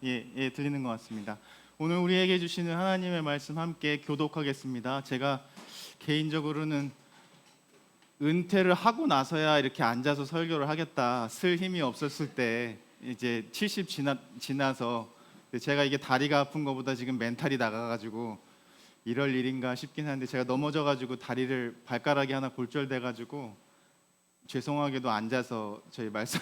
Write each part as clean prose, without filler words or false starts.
예, 들리는 것 같습니다. 오늘 우리에게 주시는 하나님의 말씀 함께 교독하겠습니다. 제가 개인적으로는 은퇴를 하고 나서야 이렇게 앉아서 설교를 하겠다 쓸 힘이 없었을 때 이제 70 지나서 제가 이게 다리가 아픈 것보다 지금 멘탈이 나가가지고 이럴 일인가 싶긴 한데 제가 넘어져가지고 다리를 발가락이 하나 골절돼가지고 죄송하게도 앉아서 저희 말씀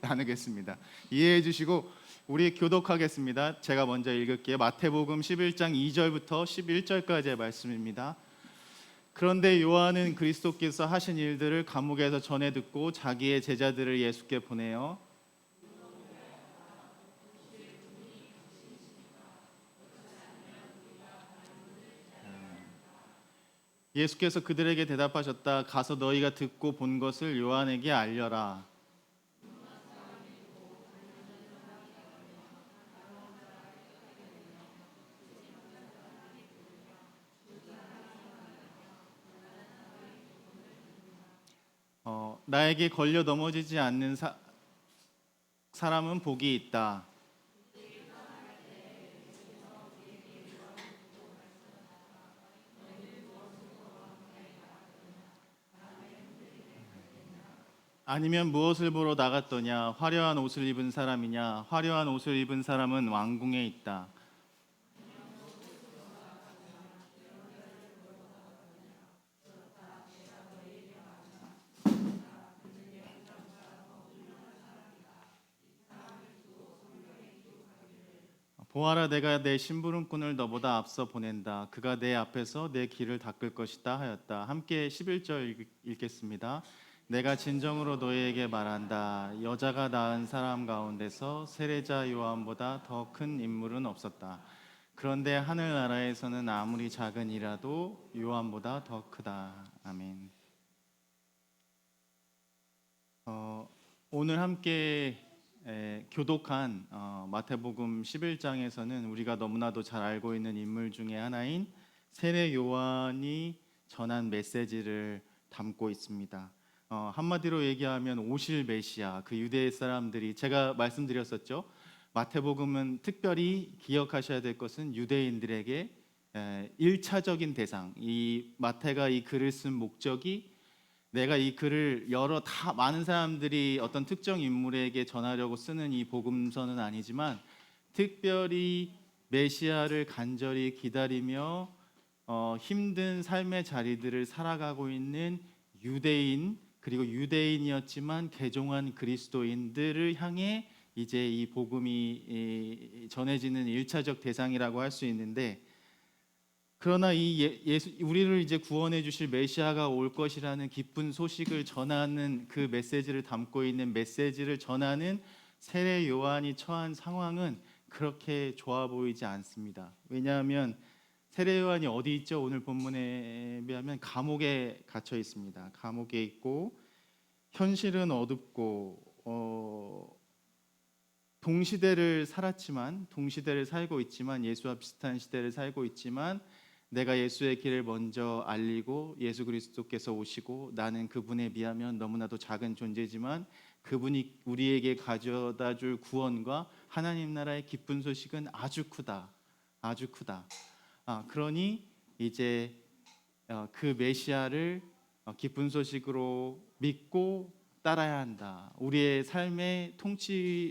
나누겠습니다. 이해해 주시고 우리 교독하겠습니다. 제가 먼저 읽을게요. 마태복음 11장 2절부터 11절까지의 말씀입니다. 그런데 요한은 그리스도께서 하신 일들을 감옥에서 전해 듣고 자기의 제자들을 예수께 보내어 예수께서 그들에게 대답하셨다. 가서 너희가 듣고 본 것을 요한에게 알려라. 나에게 걸려 넘어지지 않는 사람은 복이 있다. 아니면 무엇을 보러 나갔더냐? 화려한 옷을 입은 사람이냐? 화려한 옷을 입은 사람은 왕궁에 있다. 보아라, 내가 내 심부름꾼을 너보다 앞서 보낸다. 그가 내 앞에서 내 길을 닦을 것이다 하였다. 함께 11절 읽겠습니다. 내가 진정으로 너희에게 말한다. 여자가 낳은 사람 가운데서 세례자 요한보다 더 큰 인물은 없었다. 그런데 하늘나라에서는 아무리 작은 이라도 요한보다 더 크다. 아멘. 오늘 함께 교독한 마태복음 11장에서는 우리가 너무나도 잘 알고 있는 인물 중에 하나인 세례 요한이 전한 메시지를 담고 있습니다. 한마디로 얘기하면 오실 메시아, 그 유대 사람들이 제가 말씀드렸었죠. 마태복음은 특별히 기억하셔야 될 것은 유대인들에게 1차적인 대상, 이 마태가 이 글을 쓴 목적이 내가 이 글을 많은 사람들이 어떤 특정 인물에게 전하려고 쓰는 이 복음서는 아니지만 특별히 메시아를 간절히 기다리며 힘든 삶의 자리들을 살아가고 있는 유대인, 그리고 유대인이었지만 개종한 그리스도인들을 향해 이제 이 복음이 전해지는 1차적 대상이라고 할 수 있는데, 그러나 이 우리를 이제 구원해 주실 메시아가 올 것이라는 기쁜 소식을 전하는 그 메시지를 담고 있는 메시지를 전하는 세례 요한이 처한 상황은 그렇게 좋아 보이지 않습니다. 왜냐하면 세례 요한이 어디 있죠? 오늘 본문에 비하면 감옥에 갇혀 있습니다. 감옥에 있고 현실은 어둡고 동시대를 살고 있지만 예수와 비슷한 시대를 살고 있지만 내가 예수의 길을 먼저 알리고 예수 그리스도께서 오시고 나는 그분에 비하면 너무나도 작은 존재지만 그분이 우리에게 가져다 줄 구원과 하나님 나라의 기쁜 소식은 아주 크다. 그러니 이제 그 메시아를 기쁜 소식으로 믿고 따라야 한다. 우리의 삶의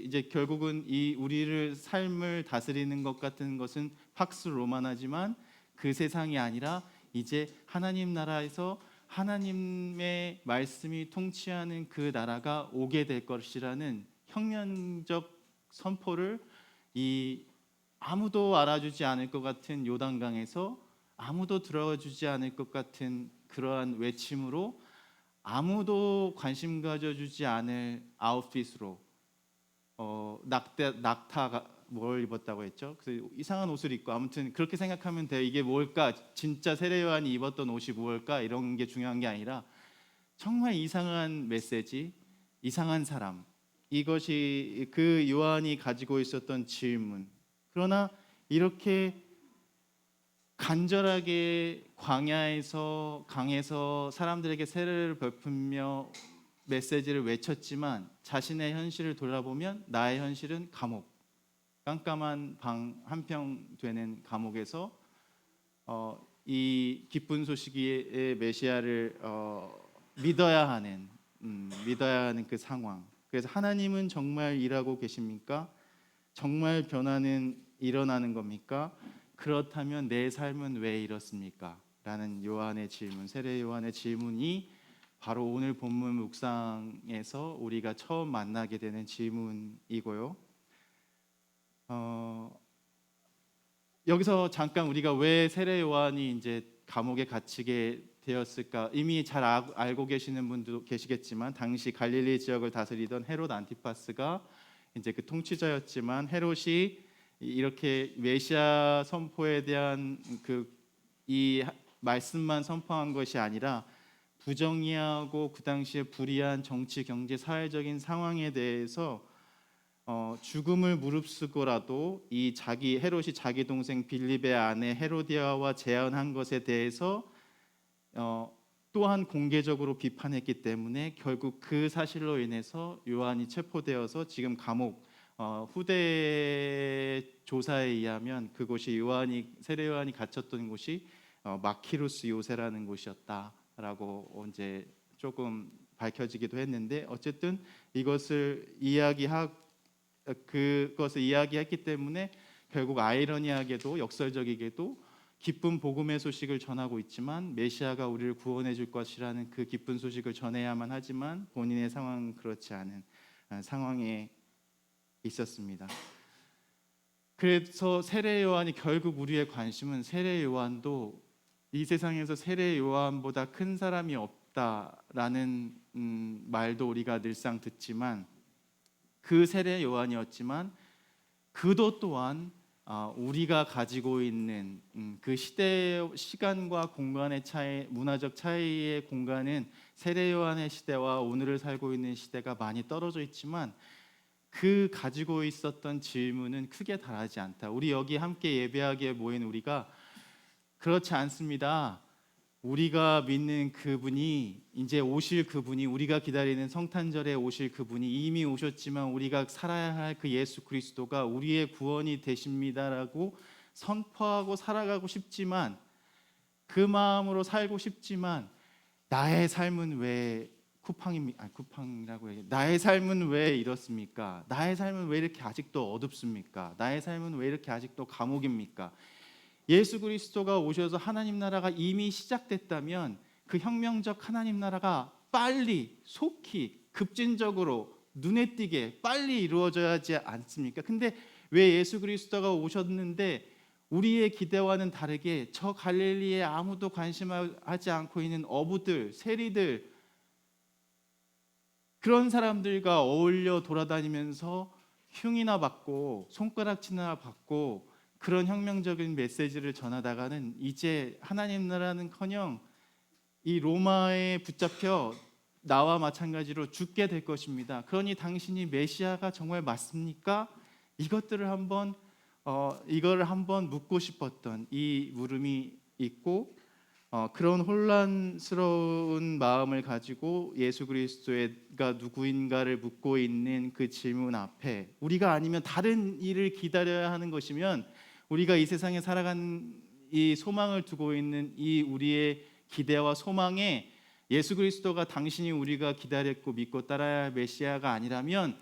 이제 결국은 이 우리를 삶을 다스리는 것 같은 것은 팍스 로마나지만 그 세상이 아니라 이제 하나님 나라에서 하나님의 말씀이 통치하는 그 나라가 오게 될 것이라는 혁명적 선포를 이 아무도 알아주지 않을 것 같은 요단강에서 아무도 들어주지 않을 것 같은 그러한 외침으로 아무도 관심 가져주지 않을 아웃핏으로 낙타가 뭘 입었다고 했죠? 그래서 이상한 옷을 입고 아무튼 그렇게 생각하면 돼요. 이게 뭘까? 진짜 세례 요한이 입었던 옷이 무엇일까? 이런 게 중요한 게 아니라 정말 이상한 메시지, 이상한 사람, 이것이 그 요한이 가지고 있었던 질문. 그러나 이렇게 간절하게 광야에서 강에서 사람들에게 세례를 베풀며 메시지를 외쳤지만 자신의 현실을 돌아보면 나의 현실은 감옥, 깜깜한 방 한평 되는 감옥에서 이 기쁜 소식의 메시아를 믿어야 하는 그 상황. 그래서 하나님은 정말 일하고 계십니까? 정말 변화는 일어나는 겁니까? 그렇다면 내 삶은 왜 이렇습니까? 라는 요한의 질문, 세례 요한의 질문이 바로 오늘 본문 묵상에서 우리가 처음 만나게 되는 질문이고요. 여기서 잠깐 우리가 왜 세례 요한이 이제 감옥에 갇히게 되었을까? 이미 잘 알고 계시는 분도 계시겠지만 당시 갈릴리 지역을 다스리던 헤롯 안티파스가 이제 그 통치자였지만 헤롯이 이렇게 메시아 선포에 대한 이 말씀만 선포한 것이 아니라 부정의하고 그 당시에 불이한 정치, 경제, 사회적인 상황에 대해서 죽음을 무릅쓰고라도 이 헤롯이 자기 동생 빌립의 아내 헤로디아와 재혼한 것에 대해서 또한 공개적으로 비판했기 때문에 결국 그 사실로 인해서 요한이 체포되어서 지금 감옥, 후대 조사에 의하면 그곳이 세례 요한이 갇혔던 곳이 마키루스 요새라는 곳이었다라고 이제 조금 밝혀지기도 했는데, 어쨌든 그것을 이야기했기 때문에 결국 아이러니하게도 역설적이게도 기쁜 복음의 소식을 전하고 있지만 메시아가 우리를 구원해 줄 것이라는 그 기쁜 소식을 전해야만 하지만 본인의 상황은 그렇지 않은 상황에 있었습니다. 그래서 세례 요한이 결국 우리의 관심은 세례 요한도 이 세상에서 세례 요한보다 큰 사람이 없다라는 말도 우리가 늘상 듣지만 그 세례 요한이었지만 그도 또한 우리가 가지고 있는 그 시간과 공간의 차이, 문화적 차이의 공간은 세례 요한의 시대와 오늘을 살고 있는 시대가 많이 떨어져 있지만 그 가지고 있었던 질문은 크게 다르지 않다. 우리 여기 함께 예배하기에 모인 우리가 그렇지 않습니다. 우리가 믿는 그분이 이제 오실 그분이, 우리가 기다리는 성탄절에 오실 그분이 이미 오셨지만 우리가 살아야 할 그 예수 그리스도가 우리의 구원이 되십니다라고 선포하고 살아가고 싶지만, 그 마음으로 살고 싶지만 나의 삶은 왜 쿠팡이라고 얘기해. 나의 삶은 왜 이렇습니까? 나의 삶은 왜 이렇게 아직도 어둡습니까? 나의 삶은 왜 이렇게 아직도 감옥입니까? 예수 그리스도가 오셔서 하나님 나라가 이미 시작됐다면 그 혁명적 하나님 나라가 빨리, 속히, 급진적으로 눈에 띄게 빨리 이루어져야 하지 않습니까? 근데 왜 예수 그리스도가 오셨는데 우리의 기대와는 다르게 저 갈릴리에 아무도 관심하지 않고 있는 어부들, 세리들, 그런 사람들과 어울려 돌아다니면서 흉이나 받고 손가락질이나 받고 그런 혁명적인 메시지를 전하다가는 이제 하나님 나라는커녕 이 로마에 붙잡혀 나와 마찬가지로 죽게 될 것입니다. 그러니 당신이 메시아가 정말 맞습니까? 이거를 한번 묻고 싶었던 이 물음이 있고, 그런 혼란스러운 마음을 가지고 예수 그리스도가 누구인가를 묻고 있는 그 질문 앞에 우리가 아니면 다른 일을 기다려야 하는 것이면, 우리가 이 세상에 살아가는 이 소망을 두고 있는 이 우리의 기대와 소망에 예수 그리스도가 당신이 우리가 기다렸고 믿고 따라야 할 메시아가 아니라면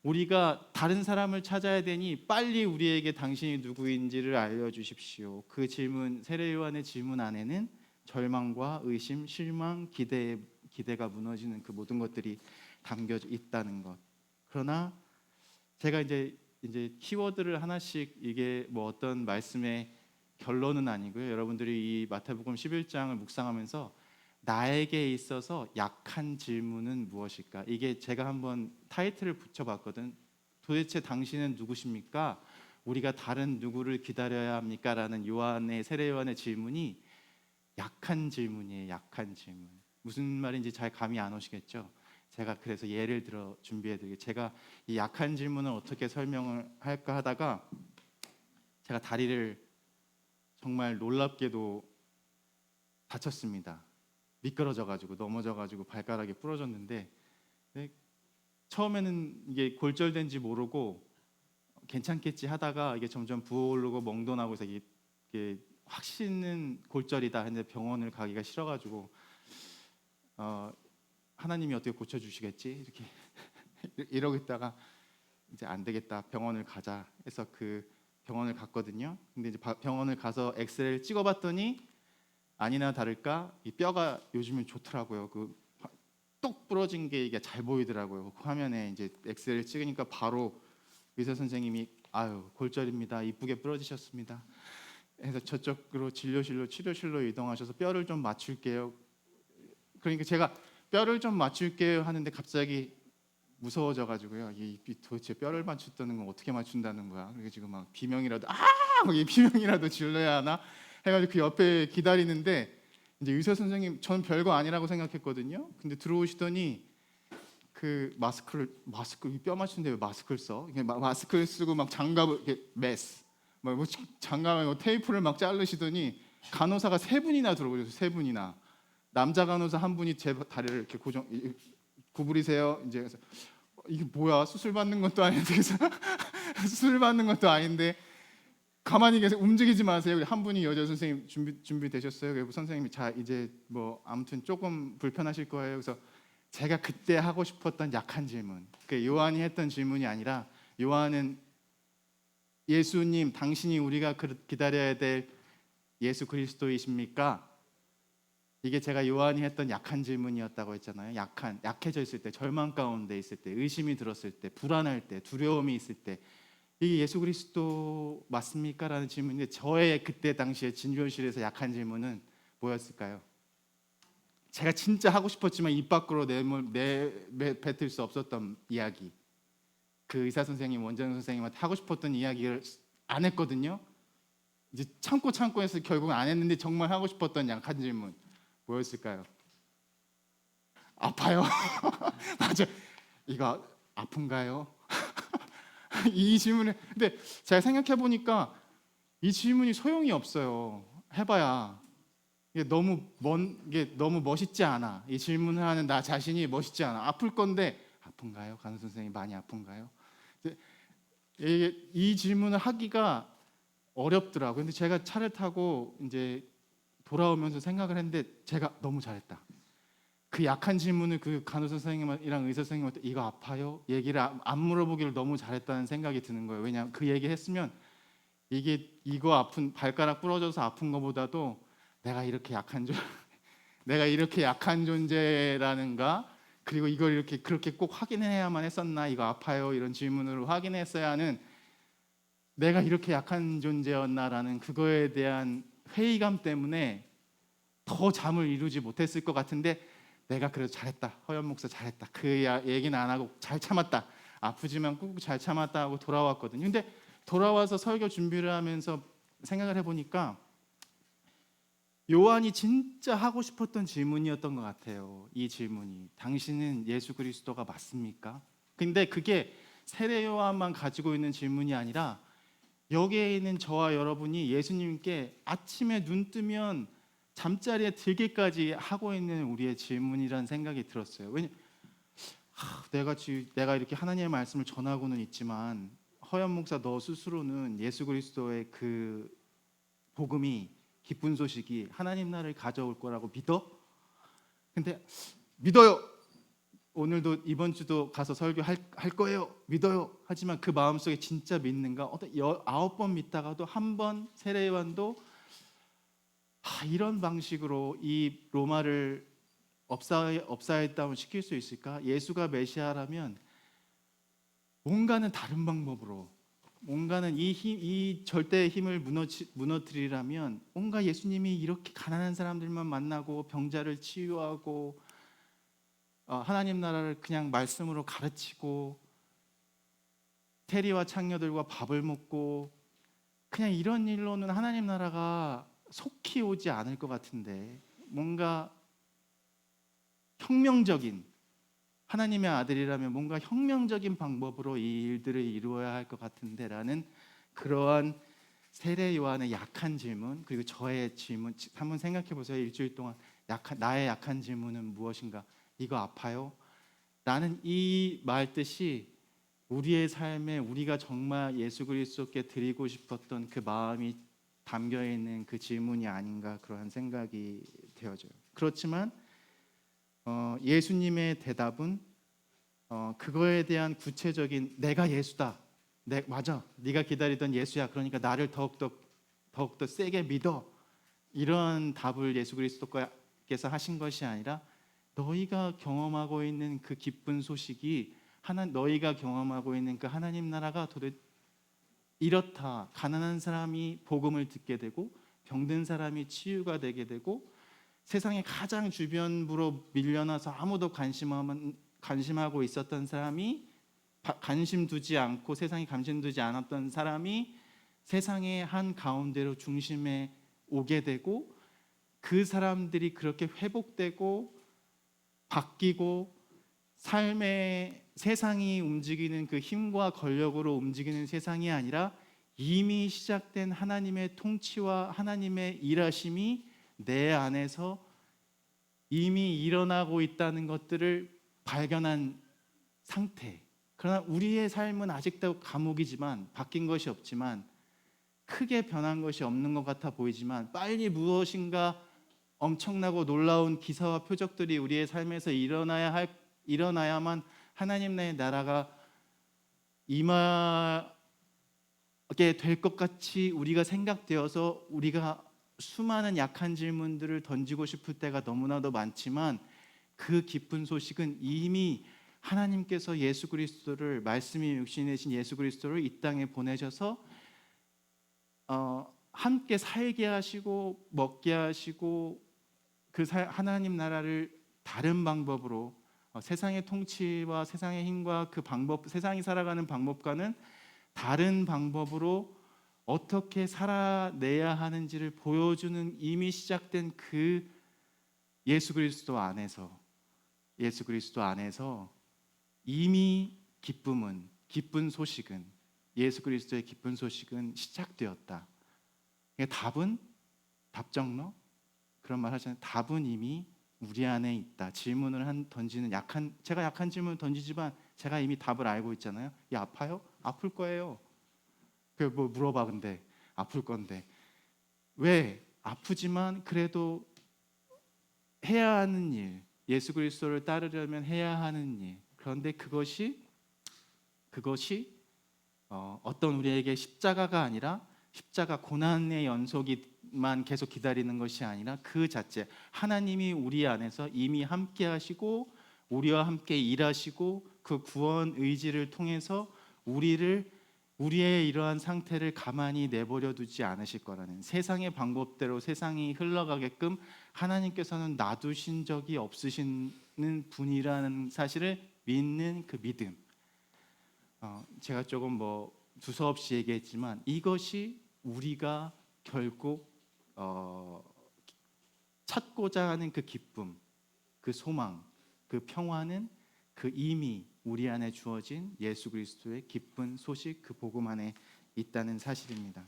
우리가 다른 사람을 찾아야 되니 빨리 우리에게 당신이 누구인지를 알려주십시오. 그 질문, 세례 요한의 질문 안에는 절망과 의심, 실망, 기대가 무너지는 그 모든 것들이 담겨 있다는 것. 그러나 제가 이제 키워드를 하나씩, 이게 뭐 어떤 말씀의 결론은 아니고요. 여러분들이 이 마태복음 11장을 묵상하면서 나에게 있어서 약한 질문은 무엇일까? 이게 제가 한번 타이틀을 붙여봤거든. 도대체 당신은 누구십니까? 우리가 다른 누구를 기다려야 합니까? 라는 세례 요한의 질문이 약한 질문이에요. 약한 질문. 무슨 말인지 잘 감이 안 오시겠죠? 제가 그래서 예를 들어 준비해드릴게요. 제가 이 약한 질문을 어떻게 설명을 할까 하다가 제가 다리를 정말 놀랍게도 다쳤습니다. 미끄러져가지고 넘어져가지고 발가락이 부러졌는데 네, 처음에는 이게 골절된지 모르고 괜찮겠지 하다가 이게 점점 부어오르고 멍도 나고 해서 이게 확신은 골절이다 했는데 병원을 가기가 싫어가지고 하나님이 어떻게 고쳐주시겠지 이렇게 이러고 있다가 이제 안 되겠다 병원을 가자 해서 그 병원을 갔거든요. 근데 이제 병원을 가서 엑스레이를 찍어봤더니 아니나 다를까 이 뼈가 요즘은 좋더라고요. 똑 부러진 게 이게 잘 보이더라고요. 그 화면에 이제 엑스레이를 찍으니까 바로 의사 선생님이 아유 골절입니다. 이쁘게 부러지셨습니다. 해서 저쪽으로 진료실로 치료실로 이동하셔서 뼈를 좀 맞출게요. 그러니까 제가 뼈를 좀 맞출게요 하는데 갑자기 무서워져 가지고요. 이 도대체 뼈를 맞춘다는 건 어떻게 맞춘다는 거야? 그리고 지금 막 비명이라도 이 비명이라도 질러야 하나 해가지고 그 옆에 기다리는데 이제 의사 선생님 저는 별거 아니라고 생각했거든요. 근데 들어오시더니 그 마스크 뼈 맞추는데 왜 마스크를 써? 마스크를 쓰고 막 장갑을 이렇게 뭐 장갑에 뭐 테이프를 막 자르시더니 간호사가 세 분이나 들어오셔서 세 분이나 남자 간호사 한 분이 제 다리를 이렇게 구부리세요. 이제 그래서 이게 뭐야 수술 받는 것도 아닌데 그래서 수술 받는 것도 아닌데 가만히 계세요. 움직이지 마세요. 한 분이 여자 선생님 준비되셨어요. 그리고 선생님이 자 이제 뭐 아무튼 조금 불편하실 거예요. 그래서 제가 그때 하고 싶었던 약한 질문, 그 요한이 했던 질문이 아니라 요한은 예수님 당신이 우리가 기다려야 될 예수 그리스도이십니까? 이게 제가 요한이 했던 약한 질문이었다고 했잖아요. 약해져 있을 때, 절망 가운데 있을 때, 의심이 들었을 때, 불안할 때, 두려움이 있을 때 이게 예수 그리스도 맞습니까? 라는 질문인데 저의 그때 당시에 진료실에서 약한 질문은 뭐였을까요? 제가 진짜 하고 싶었지만 입 밖으로 뱉을 수 없었던 이야기, 그 의사 선생님, 원장 선생님한테 하고 싶었던 이야기를 안 했거든요. 이제 참고 해서 결국은 안 했는데 정말 하고 싶었던 약한 질문 뭐였을까요? 아파요? 맞아. 이거 아픈가요? 이 질문을 근데 제가 생각해 보니까 이 질문이 소용이 없어요. 해봐야 이게 너무 멋있지 않아. 이 질문을 하는 나 자신이 멋있지 않아. 아플 건데 아픈가요? 간호 선생님 많이 아픈가요? 이 질문을 하기가 어렵더라고요. 근데 제가 차를 타고 이제 돌아오면서 생각을 했는데 제가 너무 잘했다. 그 약한 질문을 그 간호사 선생님이랑 의사 선생님한테 이거 아파요? 얘기를 안 물어보기를 너무 잘했다는 생각이 드는 거예요. 왜냐하면 그 얘기 했으면 이거 아픈 발가락 부러져서 아픈 것보다도 내가 이렇게 약한 내가 이렇게 약한 존재라는가? 그리고 이걸 이렇게 그렇게 꼭 확인해야만 했었나? 이거 아파요? 이런 질문으로 확인했어야 하는 내가 이렇게 약한 존재였나라는 그거에 대한 회의감 때문에 더 잠을 이루지 못했을 것 같은데 내가 그래도 잘했다. 허연 목사 잘했다. 그 얘기는 안 하고 잘 참았다. 아프지만 꾹꾹 잘 참았다 하고 돌아왔거든요. 근데 돌아와서 설교 준비를 하면서 생각을 해보니까 요한이 진짜 하고 싶었던 질문이었던 것 같아요. 이 질문이 당신은 예수 그리스도가 맞습니까? 근데 그게 세례 요한만 가지고 있는 질문이 아니라 여기에 있는 저와 여러분이 예수님께 아침에 눈 뜨면 잠자리에 들기까지 하고 있는 우리의 질문이라는 생각이 들었어요. 내가 이렇게 하나님의 말씀을 전하고는 있지만 허연 목사 너 스스로는 예수 그리스도의 그 복음이 기쁜 소식이 하나님 나라를 가져올 거라고 믿어? 근데 믿어요. 오늘도 이번 주도 가서 설교할 거예요. 믿어요. 하지만 그 마음속에 진짜 믿는가? 9번 믿다가도 한 번 세례 요한도 이런 방식으로 이 로마를 업사이드 다운 시킬 수 있을까? 예수가 메시아라면 뭔가는 다른 방법으로 뭔가는 이 절대의 힘을 무너뜨리려면 뭔가 예수님이 이렇게 가난한 사람들만 만나고 병자를 치유하고 하나님 나라를 그냥 말씀으로 가르치고 테리와 창녀들과 밥을 먹고 그냥 이런 일로는 하나님 나라가 속히 오지 않을 것 같은데 뭔가 혁명적인 하나님의 아들이라면 뭔가 혁명적인 방법으로 이 일들을 이루어야 할 것 같은데라는 그러한 세례 요한의 약한 질문 그리고 저의 질문 한번 생각해 보세요. 일주일 동안 나의 약한 질문은 무엇인가? 이거 아파요? 나는 이 말 뜻이 우리의 삶에 우리가 정말 예수 그리스도께 드리고 싶었던 그 마음이 담겨 있는 그 질문이 아닌가 그러한 생각이 되어져요. 그렇지만 예수님의 대답은 그거에 대한 구체적인 내가 예수다. 맞아. 네가 기다리던 예수야. 그러니까 나를 더욱더 세게 믿어. 이런 답을 예수 그리스도께서 하신 것이 아니라 너희가 경험하고 있는 그 기쁜 소식이 너희가 경험하고 있는 그 하나님 나라가 이렇다. 가난한 사람이 복음을 듣게 되고 병든 사람이 치유가 되게 되고 세상에 가장 주변부로 밀려나서 아무도 관심하고 있었던 사람이 관심 두지 않고 세상에 관심 두지 않았던 사람이 세상의 한 가운데로 중심에 오게 되고 그 사람들이 그렇게 회복되고 바뀌고 삶의 세상이 움직이는 그 힘과 권력으로 움직이는 세상이 아니라 이미 시작된 하나님의 통치와 하나님의 일하심이 내 안에서 이미 일어나고 있다는 것들을 발견한 상태. 그러나 우리의 삶은 아직도 감옥이지만 바뀐 것이 없지만 크게 변한 것이 없는 것 같아 보이지만 빨리 무엇인가 엄청나고 놀라운 기사와 표적들이 우리의 삶에서 일어나야만 하나님의 나라가 임하게 될 것 같이 우리가 생각되어서 우리가 수많은 약한 질문들을 던지고 싶을 때가 너무나도 많지만 그 기쁜 소식은 이미 하나님께서 예수 그리스도를 말씀이 육신이신 예수 그리스도를 이 땅에 보내셔서 함께 살게 하시고 먹게 하시고 하나님 나라를 다른 방법으로 세상의 통치와 세상의 힘과 그 방법, 세상이 살아가는 방법과는 다른 방법으로 어떻게 살아내야 하는지를 보여주는 이미 시작된 그 예수 그리스도 안에서 이미 기쁜 소식은 예수 그리스도의 기쁜 소식은 시작되었다. 답은 답정너 그런 말 하잖아요. 답은 이미 우리 안에 있다. 던지는 제가 약한 질문을 던지지만 제가 이미 답을 알고 있잖아요. 야, 아파요? 아플 거예요. 뭐 물어봐. 근데 아플 건데 왜 아프지만 그래도 해야 하는 일, 예수 그리스도를 따르려면 해야 하는 일. 그런데 그것이 어떤 우리에게 십자가가 아니라 십자가 고난의 연속만 계속 기다리는 것이 아니라 그 자체 하나님이 우리 안에서 이미 함께 하시고 우리와 함께 일하시고 그 구원 의지를 통해서 우리의 이러한 상태를 가만히 내버려 두지 않으실 거라는 세상의 방법대로 세상이 흘러가게끔 하나님께서는 놔두신 적이 없으시는 분이라는 사실을 믿는 그 믿음. 제가 조금 두서없이 얘기했지만 이것이 우리가 결국 찾고자 하는 그 기쁨, 그 소망, 그 평화는 그 이미 우리 안에 주어진 예수 그리스도의 기쁜 소식, 그 복음 안에 있다는 사실입니다.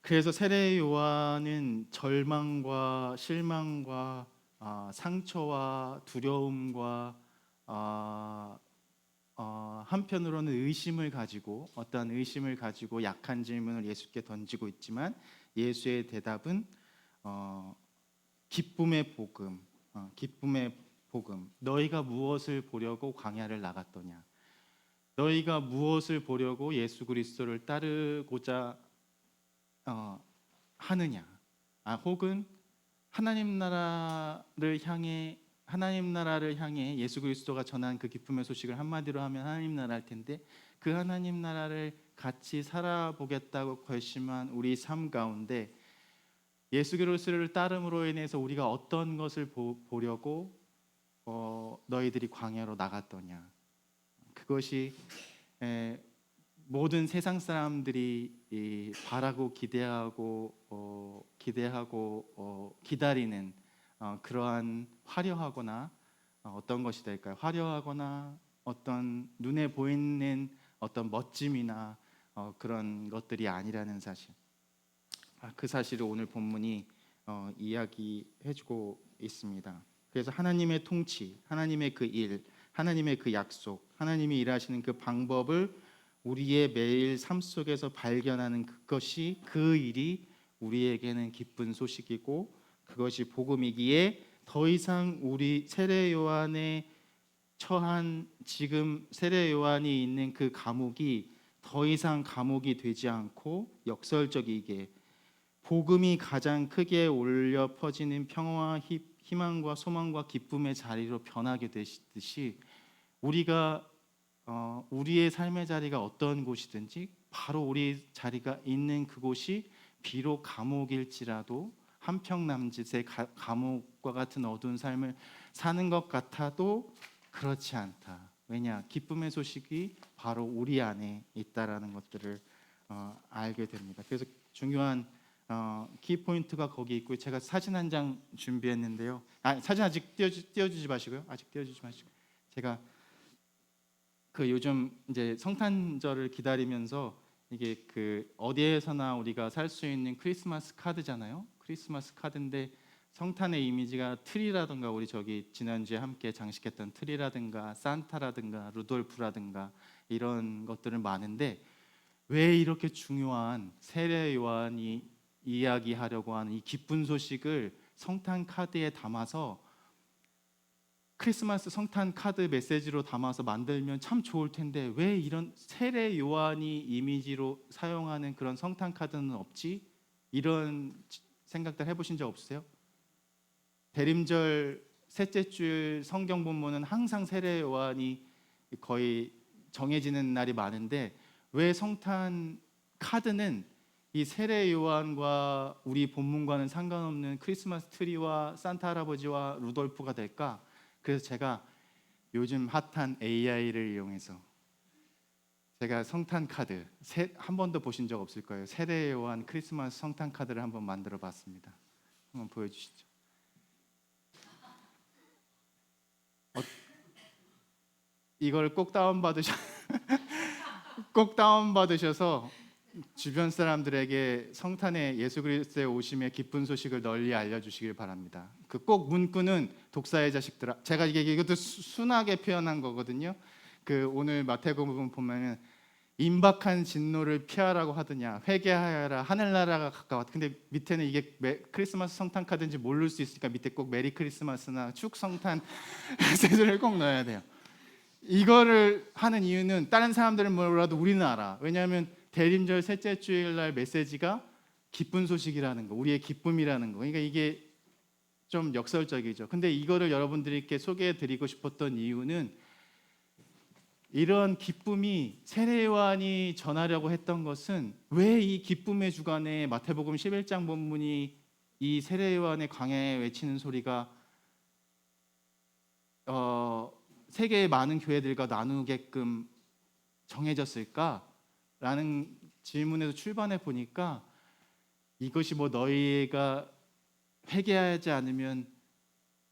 그래서 세례 요한은 절망과 실망과 상처와 두려움과 한편으로는 어떠한 의심을 가지고 약한 질문을 예수께 던지고 있지만 예수의 대답은 기쁨의 복음. 너희가 무엇을 보려고 광야를 나갔더냐? 너희가 무엇을 보려고 예수 그리스도를 따르고자 하느냐? 혹은 하나님 나라를 향해 예수 그리스도가 전한 그 기쁨의 소식을 한마디로 하면 하나님 나라일 텐데 그 하나님 나라를 같이 살아보겠다고 결심한 우리 삶 가운데 예수 그리스도를 따름으로 인해서 우리가 어떤 것을 보려고 너희들이 광야로 나갔더냐. 그것이 모든 세상 사람들이 바라고 기다리는 그러한 화려하거나 어떤 것이 될까요? 화려하거나 어떤 눈에 보이는 어떤 멋짐이나 그런 것들이 아니라는 사실. 그 사실을 오늘 본문이 이야기해주고 있습니다. 그래서 하나님의 통치, 하나님의 그 일, 하나님의 그 약속, 하나님이 일하시는 그 방법을 우리의 매일 삶 속에서 발견하는 그것이, 그 일이 우리에게는 기쁜 소식이고 그것이 복음이기에 더 이상 우리 세례 요한의 처한, 지금 세례 요한이 있는 그 감옥이 더 이상 감옥이 되지 않고 역설적이게 복음이 가장 크게 울려 퍼지는 평화와 희망과 소망과 기쁨의 자리로 변하게 되시듯이, 우리가 우리의 삶의 자리가 어떤 곳이든지 바로 우리 자리가 있는 그곳이 비록 감옥일지라도, 한평남짓의 감옥과 같은 어두운 삶을 사는 것 같아도 그렇지 않다. 왜냐? 기쁨의 소식이 바로 우리 안에 있다라는 것들을 알게 됩니다. 그래서 중요한 키포인트가 거기 있고, 제가 사진 한 장 준비했는데요. 사진 아직 띄워주지 마시고요. 아직 띄워주지 마시고, 제가 그 요즘 이제 성탄절을 기다리면서, 이게 그 어디에서나 우리가 살 수 있는 크리스마스 카드잖아요. 크리스마스 카드인데 성탄의 이미지가 트리라든가, 우리 저기 지난주에 함께 장식했던 트리라든가 산타라든가 루돌프라든가 이런 것들은 많은데, 왜 이렇게 중요한 세례 요한이 이야기하려고 하는 이 기쁜 소식을 성탄 카드에 담아서, 크리스마스 성탄 카드 메시지로 담아서 만들면 참 좋을 텐데 왜 이런 세례 요한이 이미지로 사용하는 그런 성탄 카드는 없지? 이런 생각들 해보신 적 없으세요? 대림절 셋째 주일 성경 본문은 항상 세례 요한이 거의 정해지는 날이 많은데, 왜 성탄 카드는 이 세례 요한과 우리 본문과는 상관없는 크리스마스 트리와 산타 할아버지와 루돌프가 될까? 그래서 제가 요즘 핫한 AI를 이용해서 제가 성탄 카드, 한 번도 보신 적 없을 거예요. 세례 요한 크리스마스 성탄 카드를 한번 만들어 봤습니다. 한번 보여주시죠. 이걸 꼭 다운받으셔서 주변 사람들에게 성탄의 예수 그리스도의 오심의 기쁜 소식을 널리 알려주시길 바랍니다. 그 꼭 문구는 독사의 자식들아. 제가 이것도 순하게 표현한 거거든요. 그 오늘 마태복음 보면은 임박한 진노를 피하라고 하더냐, 회개하여라, 하늘나라가 가까웠다. 근데 밑에는 이게 크리스마스 성탄 카드인지 모를 수 있으니까 밑에 꼭 메리 크리스마스나 축 성탄 메시지를 꼭 넣어야 돼요. 이거를 하는 이유는 다른 사람들은 몰라도 우리는 알아. 왜냐하면 대림절 셋째 주일날 메시지가 기쁜 소식이라는 거, 우리의 기쁨이라는 거. 그러니까 이게 좀 역설적이죠. 근데 이거를 여러분들께 소개해드리고 싶었던 이유는, 이런 기쁨이 세례 요한이 전하려고 했던 것은, 왜 이 기쁨의 주간에 마태복음 11장 본문이 이 세례 요한의 광야에 외치는 소리가 세계의 많은 교회들과 나누게끔 정해졌을까라는 질문에서 출발해 보니까, 이것이 뭐 너희가 회개하지 않으면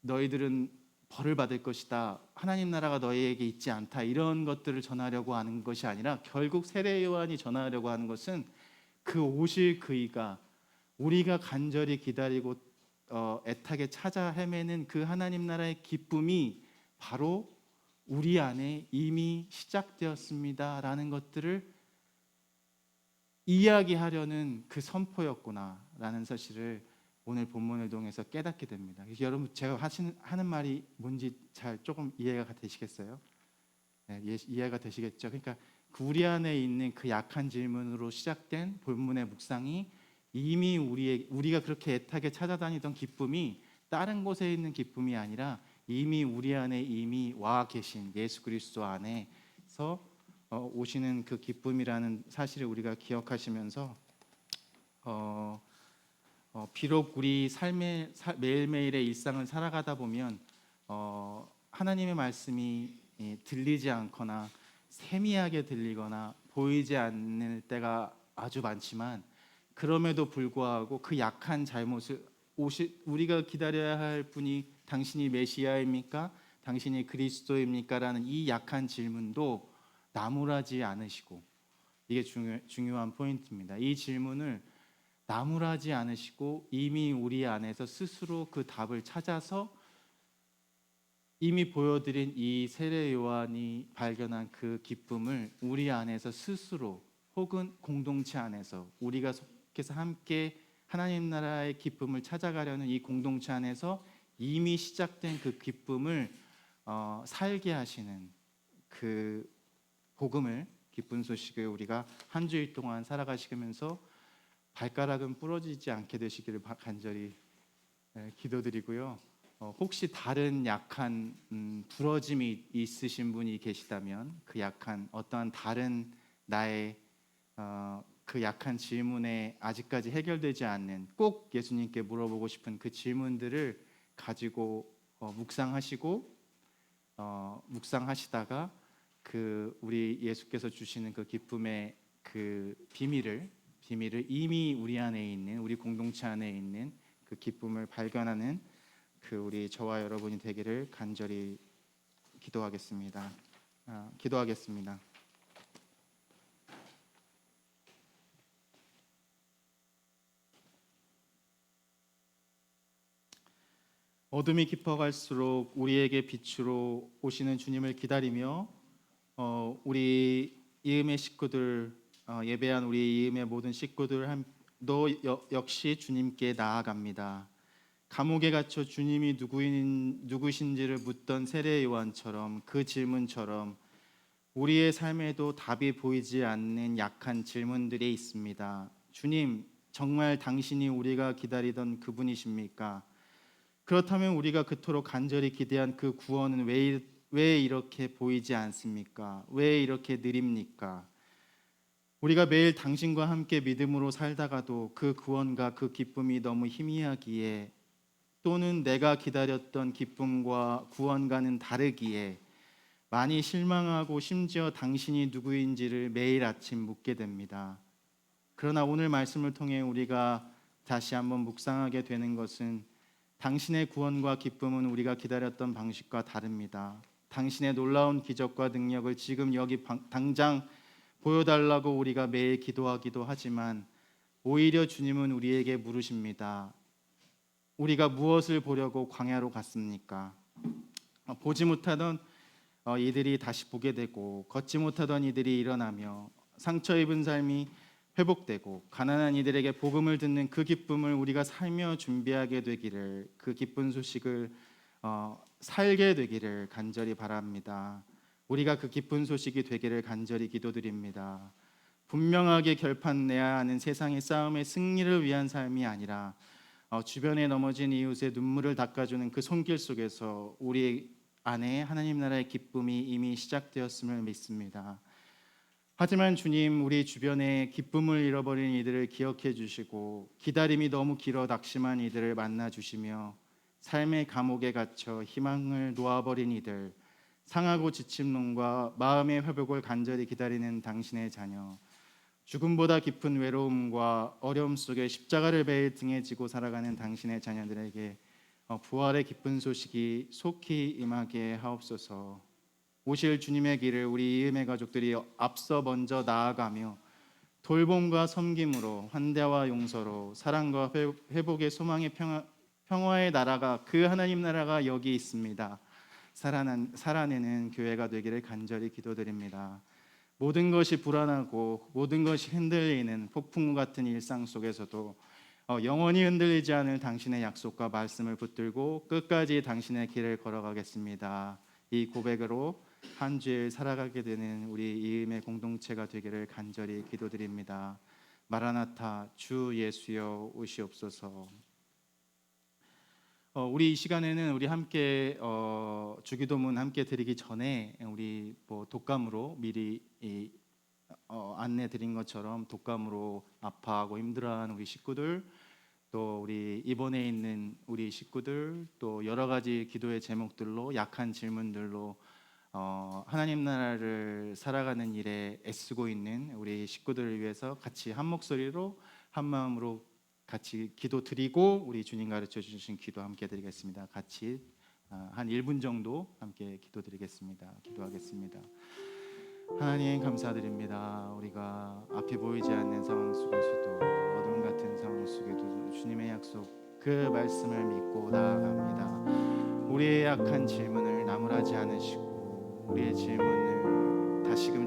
너희들은 벌을 받을 것이다, 하나님 나라가 너희에게 있지 않다, 이런 것들을 전하려고 하는 것이 아니라, 결국 세례 요한이 전하려고 하는 것은 그 오실 그이가, 우리가 간절히 기다리고 애타게 찾아 헤매는 그 하나님 나라의 기쁨이 바로 우리 안에 이미 시작되었습니다라는 것들을 이야기하려는 그 선포였구나라는 사실을 오늘 본문을 통해서 깨닫게 됩니다. 여러분, 제가 하는 말이 뭔지 잘 조금 이해가 되시겠어요? 네, 이해가 되시겠죠? 그러니까 우리 안에 있는 그 약한 질문으로 시작된 본문의 묵상이, 이미 우리가 그렇게 애타게 찾아다니던 기쁨이 다른 곳에 있는 기쁨이 아니라 이미 우리 안에 이미 와 계신 예수 그리스도 안에서 오시는 그 기쁨이라는 사실을 우리가 기억하시면서, 비록 우리 삶의 매일매일의 일상을 살아가다 보면 하나님의 말씀이 들리지 않거나 세미하게 들리거나 보이지 않는 때가 아주 많지만, 그럼에도 불구하고 그 약한 잘못을 우리가 기다려야 할 분이 당신이 메시아입니까? 당신이 그리스도입니까? 라는 이 약한 질문도 나무라지 않으시고, 이게 중요한 포인트입니다. 이 질문을 나무라지 않으시고 이미 우리 안에서 스스로 그 답을 찾아서 이미 보여드린 이 세례 요한이 발견한 그 기쁨을 우리 안에서 스스로 혹은 공동체 안에서 우리가 속해서 함께 하나님 나라의 기쁨을 찾아가려는 이 공동체 안에서 이미 시작된 그 기쁨을 살게 하시는 그 복음을, 기쁜 소식을 우리가 한 주일 동안 살아가시면서 발가락은 부러지지 않게 되시기를 간절히 기도드리고요. 혹시 다른 약한 부러짐이 있으신 분이 계시다면 그 약한 어떠한 다른 나의 그 약한 질문에 아직까지 해결되지 않는 꼭 예수님께 물어보고 싶은 그 질문들을 가지고 묵상하시다가 그 우리 예수께서 주시는 그 기쁨의 그 비밀을 이미 우리 안에 있는, 우리 공동체 안에 있는 그 기쁨을 발견하는 그 우리 저와 여러분이 되기를 간절히 기도하겠습니다. 기도하겠습니다. 어둠이 깊어갈수록 우리에게 빛으로 오시는 주님을 기다리며 우리 이음의 식구들, 예배한 우리 이음의 모든 식구들도 역시 주님께 나아갑니다. 감옥에 갇혀 주님이 누구신지를 묻던 세례 요한처럼, 그 질문처럼 우리의 삶에도 답이 보이지 않는 약한 질문들이 있습니다. 주님, 정말 당신이 우리가 기다리던 그분이십니까? 그렇다면 우리가 그토록 간절히 기대한 그 구원은 왜 이렇게 보이지 않습니까? 왜 이렇게 느립니까? 우리가 매일 당신과 함께 믿음으로 살다가도 그 구원과 그 기쁨이 너무 희미하기에, 또는 내가 기다렸던 기쁨과 구원과는 다르기에 많이 실망하고 심지어 당신이 누구인지를 매일 아침 묻게 됩니다. 그러나 오늘 말씀을 통해 우리가 다시 한번 묵상하게 되는 것은 당신의 구원과 기쁨은 우리가 기다렸던 방식과 다릅니다. 당신의 놀라운 기적과 능력을 지금 여기 당장 보여달라고 우리가 매일 기도하기도 하지만 오히려 주님은 우리에게 물으십니다. 우리가 무엇을 보려고 광야로 갔습니까? 보지 못하던 이들이 다시 보게 되고, 걷지 못하던 이들이 일어나며 상처 입은 삶이 회복되고, 가난한 이들에게 복음을 듣는 그 기쁨을 우리가 살며 준비하게 되기를, 그 기쁜 소식을 살게 되기를 간절히 바랍니다. 우리가 그 기쁜 소식이 되기를 간절히 기도드립니다. 분명하게 결판내야 하는 세상의 싸움의 승리를 위한 삶이 아니라 주변에 넘어진 이웃의 눈물을 닦아주는 그 손길 속에서 우리 안에 하나님 나라의 기쁨이 이미 시작되었음을 믿습니다. 하지만 주님, 우리 주변에 기쁨을 잃어버린 이들을 기억해 주시고, 기다림이 너무 길어 낙심한 이들을 만나 주시며, 삶의 감옥에 갇혀 희망을 놓아버린 이들, 상하고 지친 몸과 마음의 회복을 간절히 기다리는 당신의 자녀, 죽음보다 깊은 외로움과 어려움 속에 십자가를 매일 등에 지고 살아가는 당신의 자녀들에게 부활의 기쁜 소식이 속히 임하게 하옵소서. 오실 주님의 길을 우리 이음의 가족들이 앞서 먼저 나아가며 돌봄과 섬김으로, 환대와 용서로, 사랑과 회복의 소망의 평화의 나라가, 그 하나님 나라가 여기 있습니다. 살아내는 교회가 되기를 간절히 기도드립니다. 모든 것이 불안하고 모든 것이 흔들리는 폭풍우 같은 일상 속에서도 영원히 흔들리지 않을 당신의 약속과 말씀을 붙들고 끝까지 당신의 길을 걸어가겠습니다. 이 고백으로 한 주일 살아가게 되는 우리 이음의 공동체가 되기를 간절히 기도드립니다. 마라나타, 주 예수여 오시옵소서. 우리 이 시간에는 우리 함께 주기도문 함께 드리기 전에 우리 독감으로 미리 안내 드린 것처럼 독감으로 아파하고 힘들어하는 우리 식구들, 또 우리 입원해 있는 우리 식구들, 또 여러 가지 기도의 제목들로, 약한 질문들로 하나님 나라를 살아가는 일에 애쓰고 있는 우리 식구들을 위해서 같이 한 목소리로 한 마음으로 같이 기도 드리고, 우리 주님 가르쳐 주신 기도 함께 드리겠습니다. 같이 한 1분 정도 함께 기도 드리겠습니다. 기도하겠습니다. 하나님 감사드립니다. 우리가 앞이 보이지 않는 상황 속에서도, 어둠 같은 상황 속에도 주님의 약속 그 말씀을 믿고 나아갑니다. 우리의 약한 질문을 나무라지 않으시고 우리의 질문을 다시금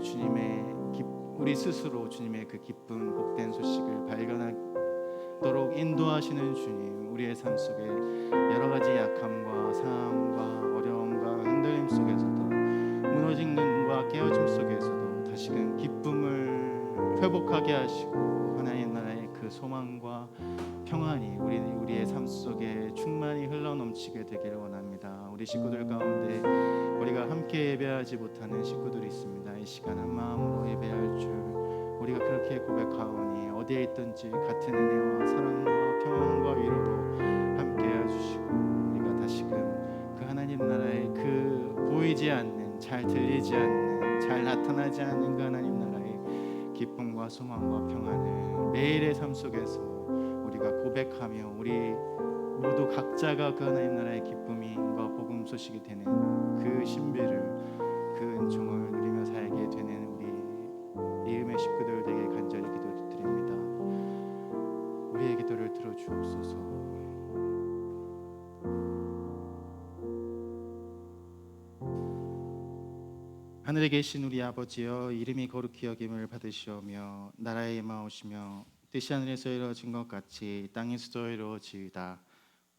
우리 스스로 주님의 그 기쁜 복된 소식을 발견하도록 인도하시는 주님, 우리의 삶 속에 여러 가지 약함과 상함과 어려움과 흔들림 속에서도 무너진 눈과 깨어짐 속에서도 다시금 기쁨을 회복하게 하시고 하나님 나라의 그 소망과 평안이 우리의 삶 속에 충만히 흘러넘치게 되기를 원합니다. 우리 식구들 가운데 우리가 함께 예배하지 못하는 식구들이 있습니다. 이 시간 한 마음으로 예배할 줄 우리가 그렇게 고백하오니 어디에 있든지 같은 은혜와 사랑과 평안과 위로로 함께해 주시고 우리가 다시금 그 하나님 나라의 그 보이지 않는, 잘 들리지 않는, 잘 나타나지 않는 그 하나님 나라의 기쁨과 소망과 평안을 매일의 삶 속에서 우리가 고백하며 우리 모두 각자가 그 하나님 나라의 기쁨과 복음 소식이 되는 그 신비를, 그 은총을 누리며 살게 되는 우리 이음의 식구들 되게 간절히 기도드립니다. 우리의 기도를 들어주옵소서. 하늘에 계신 우리 아버지여, 이름이 거룩히 여김을 받으시오며 나라의 임하오시며 뜻이 하늘에서 이루어진 것 같이 땅에서도 이루어지이다.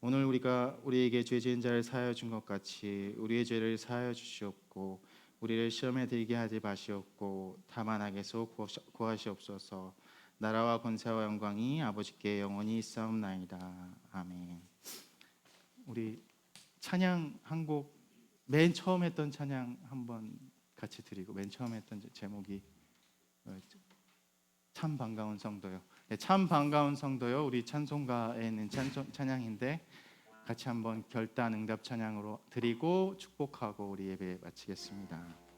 오늘 우리가 우리에게 죄 지은 자를 사하여 준 것 같이 우리의 죄를 사하여 주시옵고 우리를 시험에 들게 하지 마시옵고 다만 악에서 구하시옵소서. 나라와 권세와 영광이 아버지께 영원히 있사옵나이다. 아멘. 우리 찬양 한 곡, 맨 처음 했던 찬양 한번 같이 드리고, 맨 처음 했던 제목이 참 반가운 성도요. 네, 참 반가운 성도요. 우리 찬송가에 있는 찬양인데 같이 한번 결단 응답 찬양으로 드리고 축복하고 우리 예배 마치겠습니다.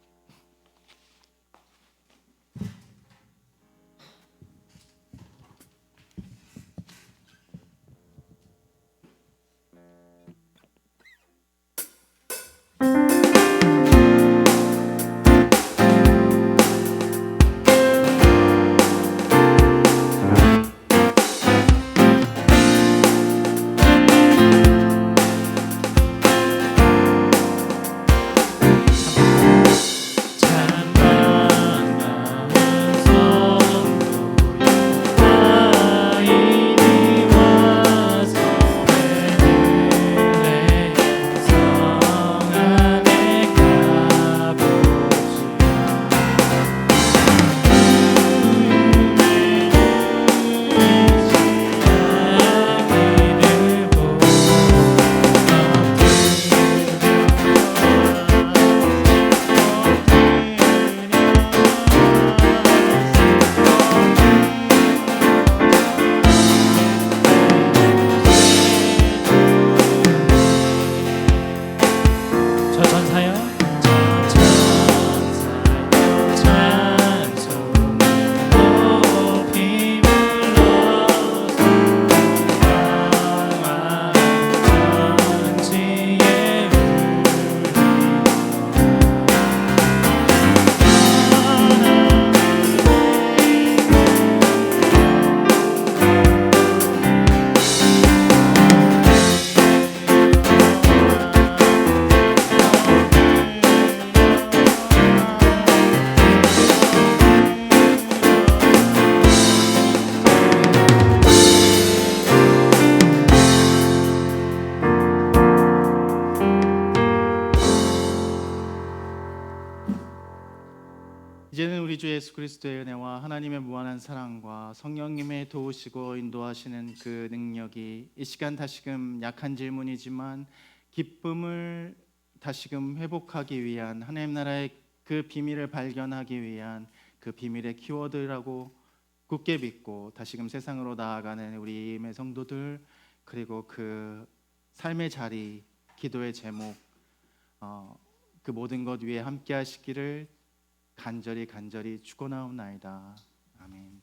이제는 우리 주 예수 그리스도의 은혜와 하나님의 무한한 사랑과 성령님의 도우시고 인도하시는 그 능력이 이 시간 다시금 약한 질문이지만 기쁨을 다시금 회복하기 위한, 하나님 나라의 그 비밀을 발견하기 위한 그 비밀의 키워드라고 굳게 믿고 다시금 세상으로 나아가는 우리 임의 성도들, 그리고 그 삶의 자리, 기도의 제목, 그 모든 것 위에 함께 하시기를 간절히 축원하옵나이다. 아멘.